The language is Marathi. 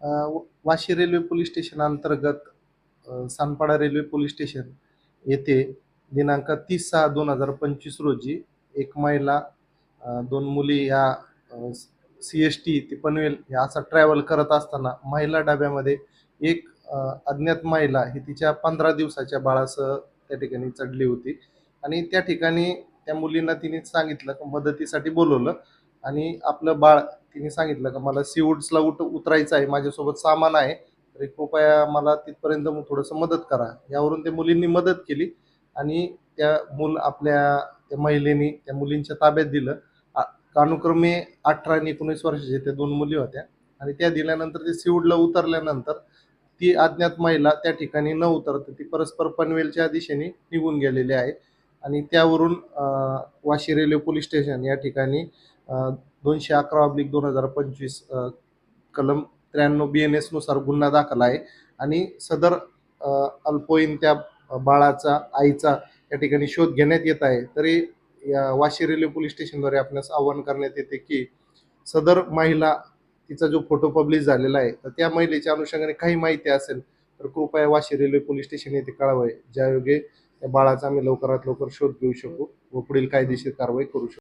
वाशी रेल्वे पोलीस स्टेशन अंतर्गत सानपाडा रेल्वे पोलीस स्टेशन येथे दिनांक 30/6/2025 रोजी एक महिला, दोन मुली या CST ते पनवेल या असा ट्रॅव्हल करत असताना महिला डब्यामध्ये एक अज्ञात महिला ही तिच्या 15 दिवसाच्या बाळासह त्या ठिकाणी चढली होती. आणि त्या ठिकाणी त्या मुलींना तिने सांगितलं की मदतीसाठी बोलवलं आणि आपलं बाळ तिने सांगितलं की मला सीवूड्सला उतरायचं आहे, माझ्यासोबत सामान आहे, तरी कृपया मला तिथपर्यंत थोडंसं मदत करा. यावरून त्या मुलींनी मदत केली आणि आपल्या त्या महिलेनी त्या मुलींच्या ताब्यात दिलं. आ कानुक्रमे 18 आणि 19 वर्षाच्या त्या 2 मुली होत्या आणि त्या दिल्यानंतर ते सीवूडला उतरल्यानंतर ती अज्ञात महिला त्या ठिकाणी न उतरता ती परस्पर पनवेलच्या दिशेने निघून गेलेली आहे. आणि त्यावरून वाशी रेल्वे पोलीस स्टेशन या ठिकाणी 211/2025 कलम 93 BNS नुसार गुन्हा दाखल आहे आणि सदर अल्पवयीन त्या बाळाचा, आईचा या ठिकाणी शोध घेण्यात येत आहे. तरी या वाशी रेल्वे पोलीस स्टेशनद्वारे आपणास आवाहन करण्यात येते की सदर महिला, तिचा जो फोटो पब्लिश झालेला आहे, तर त्या महिलेच्या अनुषंगाने काही माहिती असेल तर कृपया वाशी रेल्वे पोलीस स्टेशन येथे कळवावे, ज्यायोगे त्या बाळाचा आम्ही लवकरात लवकर शोध घेऊ शकू व पुढील कायदेशीर कारवाई करू शकू.